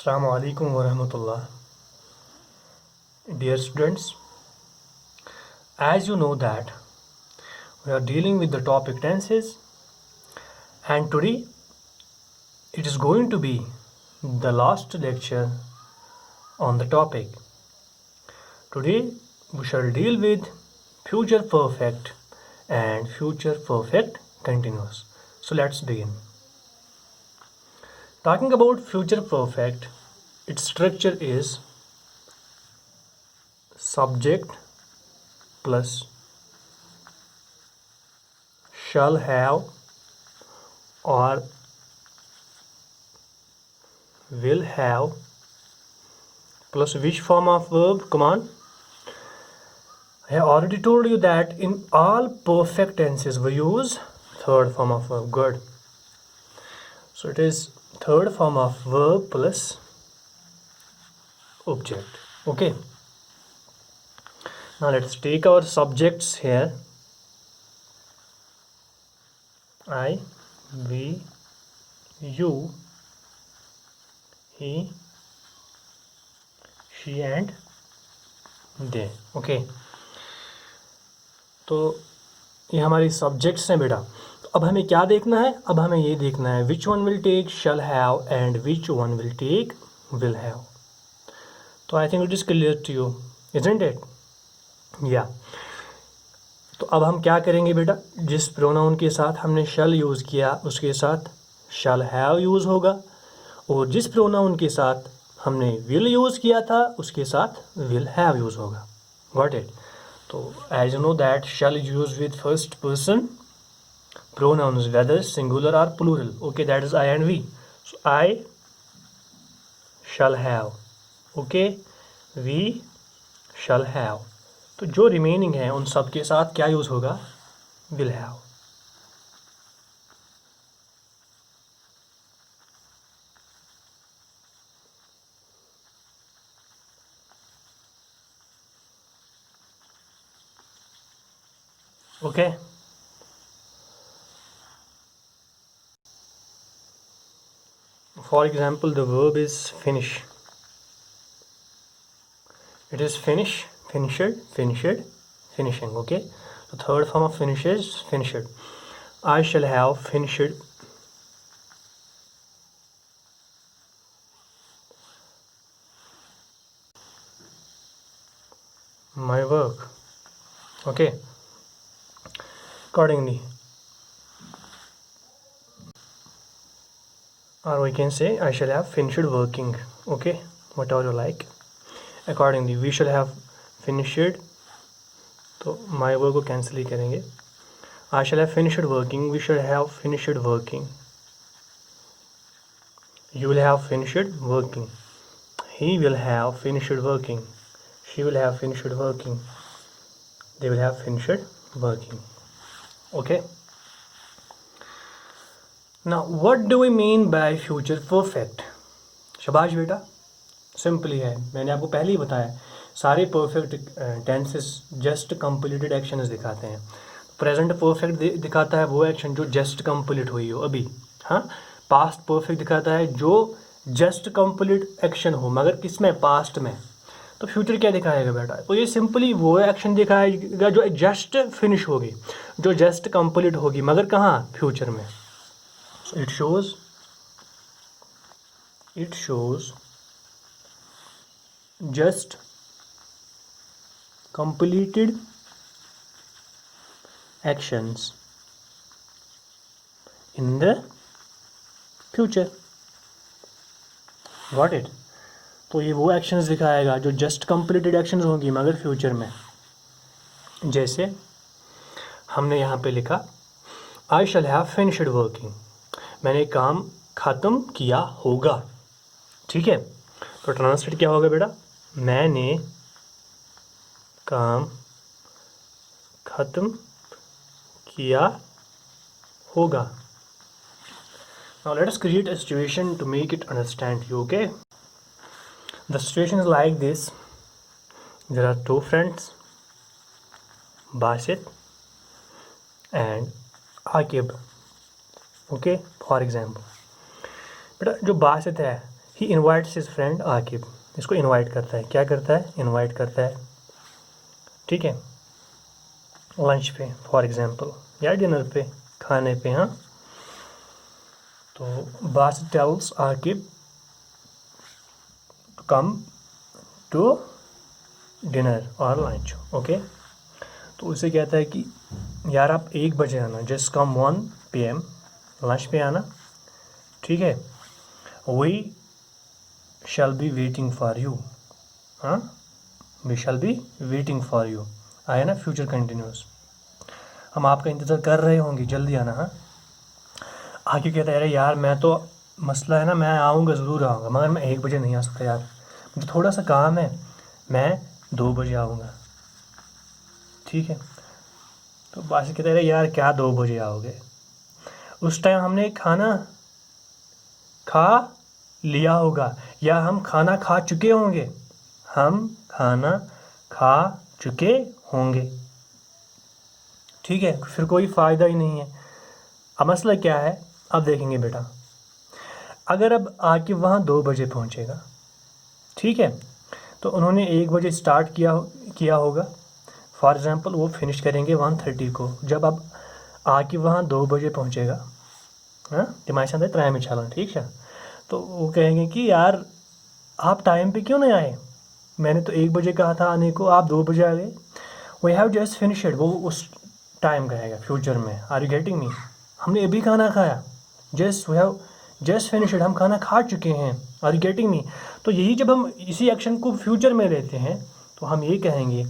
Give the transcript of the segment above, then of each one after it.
Assalamu alaikum wa rahmatullah. Dear students, as you know that we are dealing with the topic tenses, and today it is going to be the last lecture on the topic. Today we shall deal with future perfect and future perfect continuous. So let's begin. Talking about future perfect, its structure is subject plus shall have or will have plus which form of verb? Come on. I have already told you that in all perfect tenses we use third form of verb. Good. So it is third form of verb plus object. Okay. Now let's take our subjects here. I, we, you, he, she and they. Okay. तो ये हमारी subjects हैं बेटा. तो अब हमें क्या देखना है? अब हमें ये देखना है which one will take shall have and which one will take will have. तो I think it is clear to you, isn't it? Yeah. तो अब हम क्या करेंगे बेटा? जिस प्रोनाउन के साथ हमने शैल यूज़ किया उसके साथ शैल हैव यूज़ होगा, और जिस प्रोनाउन के साथ हमने विल यूज़ किया था उसके साथ विल हैव यूज़ होगा. Got it? तो as you know that shall is use with first person pronouns whether singular or plural. Okay, that is I and we. So I shall have. Okay, we shall have. तो जो remaining है उन सब के साथ क्या use होगा? will have. Okay. For example, the verb is finish. It is finish, finished, finished, finishing. Okay. The third form of finish is finished. I shall have finished my work. Okay. Accordingly, or we can say I shall have finished working. Okay, whatever you like. Accordingly, we shall have finished. तो my work को cancel ही करेंगे. I shall have finished working. We shall have finished working. You will have finished working. He will have finished working. She will have finished working. They will have finished working. Okay. Now, what do we mean by future perfect? शाबाश बेटा, simple ही है. मैंने आपको पहले ही बताया सारे perfect tenses just completed actions दिखाते हैं. प्रेजेंट परफेक्ट दिखाता है वो एक्शन जो जस्ट कंप्लीट हुई हो अभी. हाँ, पास्ट परफेक्ट दिखाता है जो जस्ट कंप्लीट एक्शन हो मगर किस में? पास्ट में. तो फ्यूचर क्या दिखाएगा बेटा? तो ये सिंपली वो एक्शन दिखाएगा जो जस्ट फिनिश होगी, जो जस्ट कंप्लीट होगी मगर कहाँ? फ्यूचर में. So it shows just completed actions in the future. Got it? तो ये वो एक्शंस दिखाएगा जो जस्ट कंप्लीटेड एक्शंस होंगी मगर फ्यूचर में. जैसे हमने यहाँ पे लिखा आई शैल हैव फिनिश्ड वर्किंग. मैंने काम ख़त्म किया होगा. ठीक है. तो ट्रांसलेट क्या होगा बेटा? मैंने काम ख़त्म किया होगा. Now let us create a situation to make it understand you. Okay. The situation is like this. There are two friends, Basit and Akib. Okay, for example, बेटा जो बासित है ही इन्वाइट्स हिज फ्रेंड आकिब, इसको इन्वाइट करता है, क्या करता है, invite करता है, ठीक है, लंच पे फॉर एग्जांपल या डिनर पे, खाने पे। हाँ, तो Basit tells Aqib to come to dinner और लंच। ओके, तो उसे कहता है कि यार आप 1 बजे आना, जस्ट कम 1 PM, लंच पे आना, ठीक है, we shall be waiting for you. हाँ, we shall be waiting for you, आया ना फ्यूचर कंटिन्यूस, हम आपका इंतज़ार कर रहे होंगे, जल्दी आना। हाँ, आगे कहता है अरे यार मैं तो, मसला है ना, मैं आऊँगा, ज़रूर आऊँगा, मगर मैं 1 बजे नहीं आ सकता यार, मुझे थोड़ा सा काम है, मैं 2 बजे आऊँगा, ठीक है। तो बासी कहते अरे यार क्या 2 बजे आओगे, उस टाइम हमने खाना खा लिया होगा, या हम खाना खा चुके होंगे, हम खाना खा चुके होंगे, ठीक है, फिर कोई फ़ायदा ही नहीं है। अब मसला क्या है, अब देखेंगे बेटा, अगर अब आके वहाँ 2 बजे पहुँचेगा, ठीक है, तो उन्होंने 1 बजे स्टार्ट किया होगा, फॉर एग्ज़ाम्पल वो फिनिश करेंगे 1:30 को, जब अब आके वहाँ 2 बजे पहुँचेगा, हाँ, दिमाग से त्राय में छालन, ठीक है, तो वो कहेंगे कि यार आप टाइम पे क्यों नहीं आए, मैंने तो 1 बजे कहा था आने को, आप 2 बजे आ गए, वी हैव जस्ट फिनिश्ड, वो उस टाइम कहेगा फ्यूचर में, आर यू गेटिंग मी, हमने अभी खाना खाया, वी हैव जस्ट फिनिश्ड, हम खाना खा चुके हैं, आर यू गेटिंग मी। तो यही जब हम इसी एक्शन को फ्यूचर में लेते हैं तो हम ये कहेंगे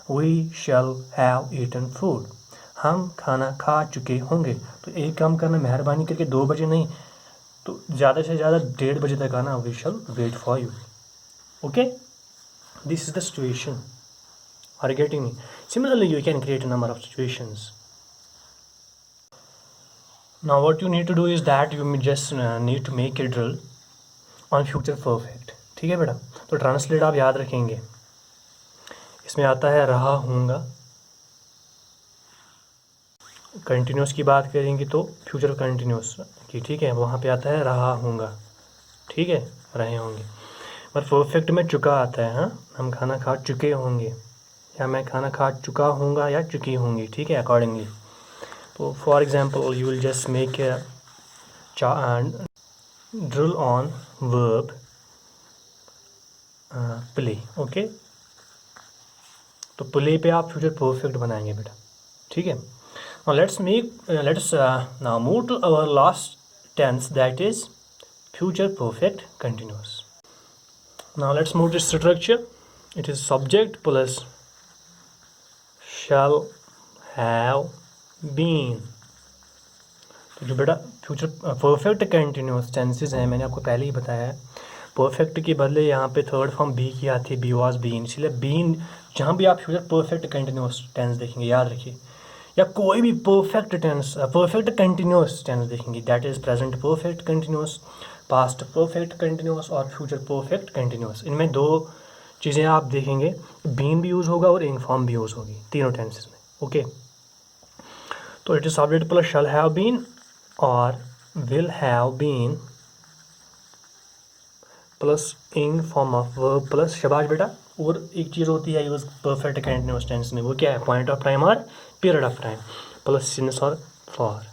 we shall have eaten food, हम खाना खा चुके होंगे। तो एक काम करना, मेहरबानी करके 2 बजे नहीं, तो ज़्यादा से ज़्यादा 1:30 बजे तक आना, we shall wait for you. Okay, this is the situation, are you getting me. Similarly you can create a number of situations. Now what you need to do is that you just need to make a drill on future perfect, ठीक है बेटा। तो translate आप याद रखेंगे, इसमें आता है रहा हूँगा, कंटिन्यूस की बात करेंगे तो फ्यूचर कंटिन्यूस की, ठीक है, वहाँ पे आता है रहा हूँगा, ठीक है, रहे होंगे, पर परफेक्ट में चुका आता है। हाँ, हम खाना खा चुके होंगे, या मैं खाना खा चुका हूँगा या चुकी होंगी, ठीक है, अकॉर्डिंगली। तो for example you will just make a drill on verb play. Okay, तो प्ले पे आप फ्यूचर परफेक्ट बनाएंगे बेटा, ठीक है। Now let's now move to our last tense, that is future perfect continuous. Now let's move to structure. It is subject plus shall have been. तो जो बेटा फ्यूचर परफेक्ट कंटिन्यूस टेंसेस हैं, मैंने आपको पहले ही बताया है, परफेक्ट के बदले यहाँ पे थर्ड फॉर्म बी की आती है, बी वॉज बीन, इसलिए बीन जहाँ भी आप फ्यूचर परफेक्ट कंटिन्यूस टेंस देखेंगे, याद रखिए, या कोई भी perfect tense, perfect continuous tense देखेंगे, that is present perfect continuous, past perfect continuous और फ्यूचर परफेक्ट कंटिन्यूस, इनमें 2 चीज़ें आप देखेंगे, बीन भी यूज़ होगा और इंग फॉर्म भी यूज़ होगी, तीनों टेंसेस में। ओके, तो it is subject plus shall have been और will have been plus ing form of verb plus शबाश बेटा। और एक चीज़ होती है यूज परफेक्ट कंटिन्यूस टेंस में, वो क्या है, पॉइंट ऑफ टाइम और period of time plus since और for.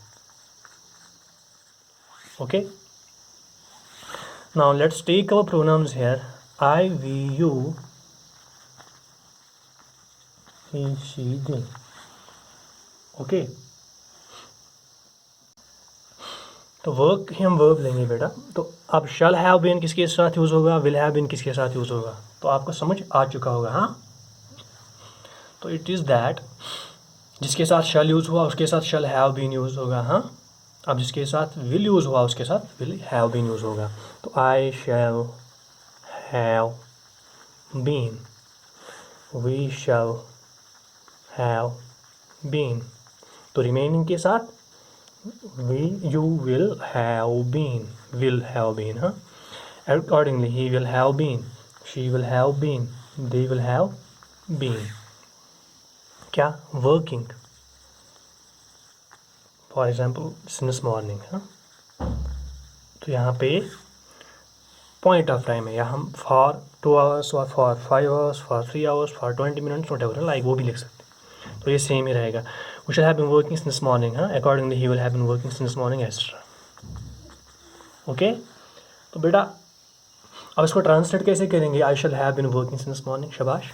Okay, now let's take our pronouns here, I, we, you, he, she, they. Okay, तो वर्क ही हम वर्ब लेंगे बेटा। तो अब शैल हैव बीन किसके साथ यूज़ होगा, विल हैव बीन किसके साथ यूज़ होगा, तो आपको समझ आ चुका होगा। हाँ, तो इट इज़ दैट जिसके साथ शैल यूज़ हुआ उसके साथ शैल हैव बीन यूज़ होगा। हाँ, अब जिसके साथ विल यूज़ हुआ उसके साथ विल हैव बीन यूज़ होगा। तो I shall have been, we shall have been, तो रिमेनिंग के साथ you will have been, huh? Accordingly, he will have been, she will have been, they will have been क्या, working, for example since morning, हाँ, तो यहाँ पे point of time है, या हम फॉर 2 आवर्स और for 5 hours, for 3 hours, for 20 minutes, what ever like वो भी लिख सकते हैं। तो ये सेम ही रहेगा। We should have been working since morning, हाँ, accordingly he will have been working since morning extra. Okay, तो बेटा अब इसको ट्रांसलेट कैसे करेंगे? I shall have been working since morning. शाबाश।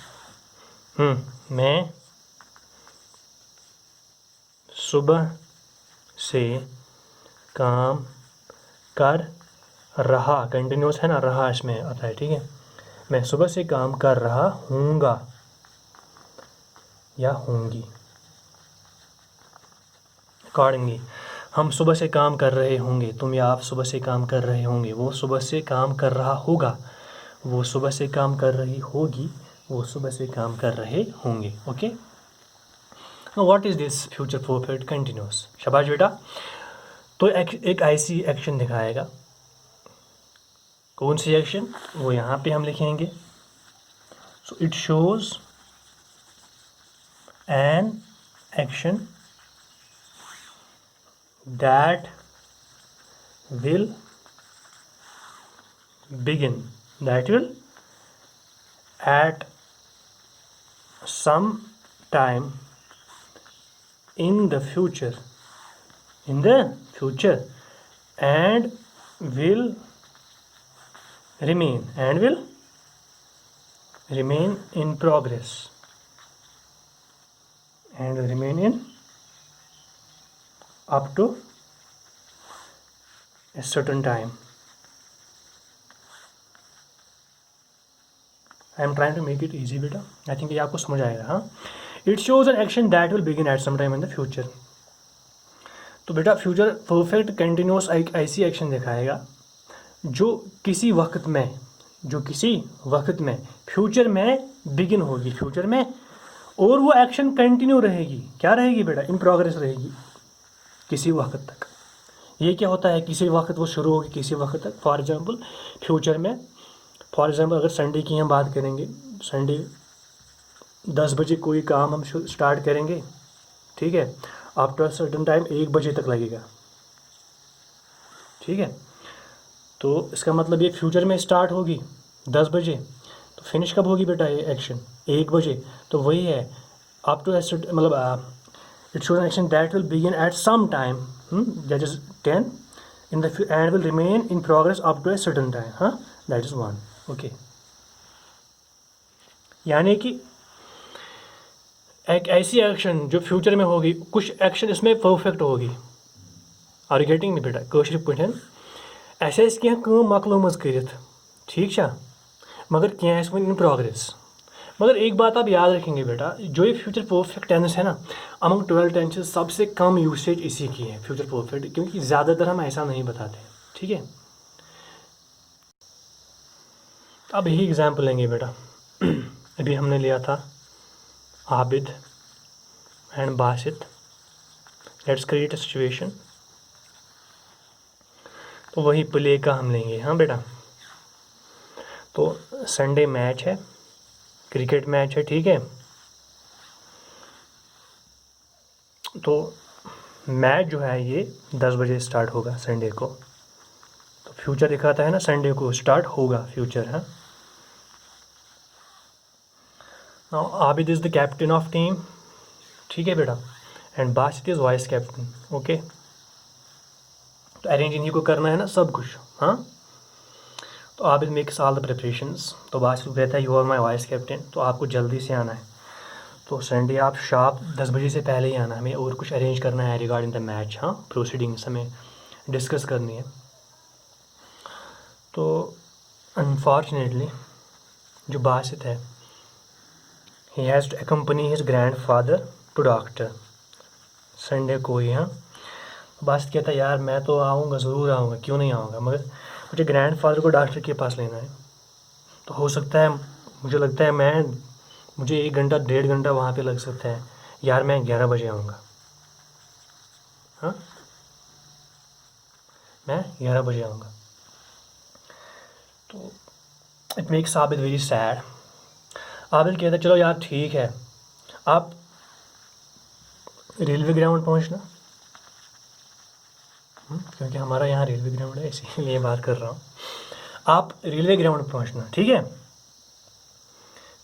मैं सुबह से काम कर रहा, कंटिन्यूस है ना, रहा इसमें आता है, ठीक है। मैं सुबह से काम कर रहा हूँगा या होंगी। अकॉर्डिंगली हम सुबह से काम कर रहे होंगे, तुम या आप सुबह से काम कर रहे होंगे, वो सुबह से काम कर रहा होगा, वो सुबह से काम कर रही होगी, वो सुबह से काम कर रहे होंगे। Okay, what is this future perfect continuous? शाबाश बेटा। तो एक ऐसी एक्शन दिखाएगा, कौन सी एक्शन, वो यहाँ पे हम लिखेंगे। So it shows an action that will begin, that will at some time in the future, and will remain in progress, and will remain in up to a certain time. I am trying to make it easy बेटा, I think ये आपको समझ आएगा। हाँ, it shows an action that will begin at some time in the future. तो बेटा future perfect continuous एक ऐसी एक्शन दिखाएगा जो किसी वक्त में फ्यूचर में बिगिन होगी, फ्यूचर में, और वो एक्शन कंटिन्यू रहेगी। क्या रहेगी बेटा? इन प्रोग्रेस रहेगी किसी वक्त तक। ये क्या होता है? किसी वक्त वो शुरू होगी, किसी वक्त तक। फॉर एग्जांपल फ्यूचर में, फॉर एग्जांपल अगर संडे की हम बात करेंगे, संडे 10 बजे कोई काम हम स्टार्ट करेंगे, ठीक है, आफ्टर सर्टन टाइम 1 बजे तक लगेगा, ठीक है। तो इसका मतलब ये फ्यूचर में स्टार्ट होगी 10 बजे, तो फिनिश कब होगी बेटा ये एक्शन? 1 बजे। तो वही है, अप टू मतलब it shows an action that will begin at some time, that is 10 in the end will remain in progress up to a certain time, हाँ, दैट इज 1। ओके, यानी कि एक ऐसी एक्शन जो फ्यूचर में होगी, कुछ एक्शन इसमें परफेक्ट होगी। आर यू गेटिंग मी बेटा? कशर पे ऐसे कह मकलोम कर, ठीक है, मगर क्या वन इन प्रोग्रेस। मगर एक बात आप याद रखेंगे बेटा, जो ये फ्यूचर परफेक्ट टेंस है ना, अमंग 12 टेंसेस सबसे कम यूसेज इसी की है, फ्यूचर परफेक्ट, क्योंकि ज़्यादातर हम ऐसा नहीं बताते, ठीक है। अब यही एग्जाम्पल लेंगे बेटा। अभी हमने लिया था Abid and Basit. Let's create a situation. तो वही प्ले का हम लेंगे, हाँ बेटा। तो संडे मैच है, क्रिकेट मैच है, ठीक है। तो मैच जो है ये 10 बजे स्टार्ट होगा संडे को। तो फ्यूचर दिखाता है ना, संडे को स्टार्ट होगा फ्यूचर, हाँ। Now Abid is the captain of team, ठीक है बेटा, and Basit is vice captain. Okay, तो अरेंज इन्हीं को करना है ना सब कुछ, हाँ। तो Abid makes all the preparations. तो बासित कहता है you are my vice captain, तो आपको जल्दी से आना है। तो संडे आप शार्प 10 बजे से पहले ही आना, हमें और कुछ अरेंज करना है रिगार्डिंग द मैच, हाँ, प्रोसीडिंग्स हमें डिस्कस करनी है। तो अनफॉर्चुनेटली जो बासित है, he has to accompany his grandfather to doctor Sunday को ही, हाँ। बासित कहता है यार मैं तो आऊँगा, ज़रूर आऊँगा, क्यों नहीं आऊँगा, मगर मुझे ग्रैंड फादर को डॉक्टर के पास लेना है। तो हो सकता है, मुझे लगता है मुझे 1 घंटा 1.5 घंटा वहाँ पे लग सकता है। यार मैं 11 बजे आऊँगा, हाँ, मैं 11 बजे आऊँगा। तो it makes Abid very sad. Abid कहता है चलो यार ठीक है, आप रेलवे ग्राउंड पहुँचना, क्योंकि हमारा यहाँ रेलवे ग्राउंड है, इसीलिए बात कर रहा हूँ। आप रेलवे ग्राउंड पहुँचना, ठीक है,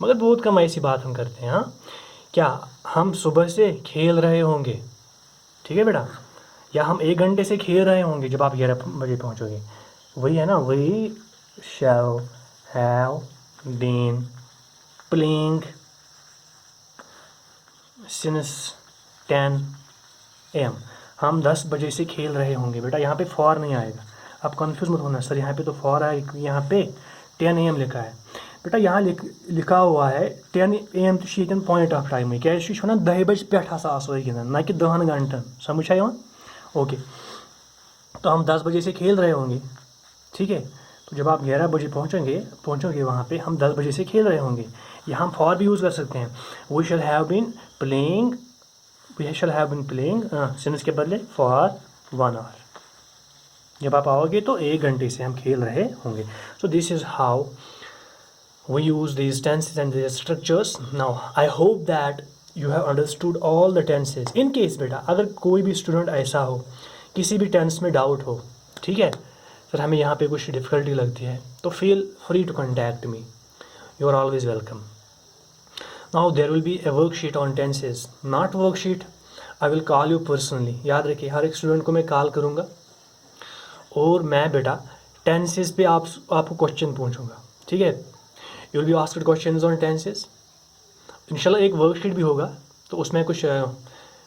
मगर बहुत कम ऐसी बात हम करते हैं। हाँ, क्या हम सुबह से खेल रहे होंगे, ठीक है बेटा, या हम 1 घंटे से खेल रहे होंगे जब आप 11 बजे पहुँचोगे, वही है ना, वही shall have been playing since 10 AM। हम 10 बजे से खेल रहे होंगे बेटा, यहाँ पे फॉर नहीं आएगा, आप कंफ्यूज मत होना सर यहाँ पे तो फॉर आए, यहाँ पे 10 AM लिखा है बेटा, यहाँ लिखा हुआ है 10 AM तो ये पॉइंट ऑफ टाइम क्या 10 बजे पे आसो गिंदन ना कि 10 घंटन, समझ आया ओके। तो हम 10 बजे से खेल रहे होंगे, ठीक है, तो जब आप 11 बजे पहुँचोगे वहाँ पे हम 10 बजे से खेल रहे होंगे, यहाँ हम फॉर भी यूज़ कर सकते हैं, we shall have been playing, since के बदले फॉर 1 आवर, जब आप आओगे तो 1 घंटे से हम खेल रहे होंगे। So this is how we use these tenses and their structures. Now I hope that you have understood all the tenses. In case बेटा अगर कोई भी स्टूडेंट ऐसा हो किसी भी टेंस में डाउट हो, ठीक है सर हमें यहाँ पे कुछ डिफ़िकल्टी लगती है, तो feel free to contact me, you are always welcome. Now there will be a worksheet on tenses, not worksheet, I will call you personally, याद रखिए हर एक स्टूडेंट को मैं कॉल करूँगा और मैं बेटा टेंसेज पे आपको क्वेश्चन पूछूँगा, ठीक है, you will be asked questions on tenses. इंशाल्लाह एक वर्कशीट भी होगा तो उसमें कुछ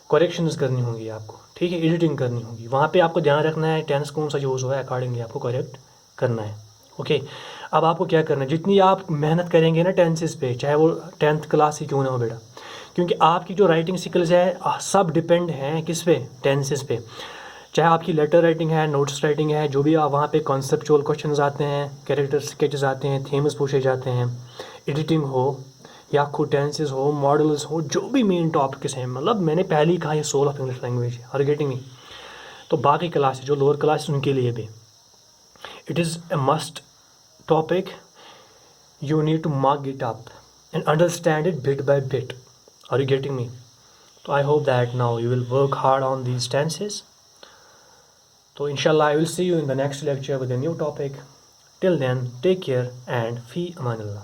करेक्शंस करनी होंगी आपको, ठीक है, एडिटिंग करनी होगी, वहाँ पे आपको ध्यान रखना है टेंस कौन सा यूज़ हुआ है, अकॉर्डिंगली आपको करेक्ट करना है, ओके। अब आपको क्या करना है, जितनी आप मेहनत करेंगे ना टेंसेस पे, चाहे वो 10th क्लास ही क्यों ना हो बेटा, क्योंकि आपकी जो राइटिंग स्किल्स है सब डिपेंड हैं किस पे, टेंसेस पे, चाहे आपकी लेटर राइटिंग है, नोट्स राइटिंग है, जो भी आप वहाँ पे कॉन्सेप्चुअल क्वेश्चंस आते हैं, कैरेक्टर स्केचेस आते हैं, थीम्स पूछे जाते हैं, एडिटिंग हो या खुद टेंसेस हो, मॉडल्स हो, जो भी मेन टॉपिक्स हैं, मतलब मैंने पहले ही कहा ये सोल ऑफ इंग्लिश लैंग्वेज है, गेटिंग मी। तो बाकी क्लासेस जो लोअर क्लास उनके लिए भी it is a must topic, you need to mark it up and understand it bit by bit, are you getting me. तो I hope that now you will work hard on these tenses. So inshallah I will see you in the next lecture with a new topic. Till then, take care and fi amanillah.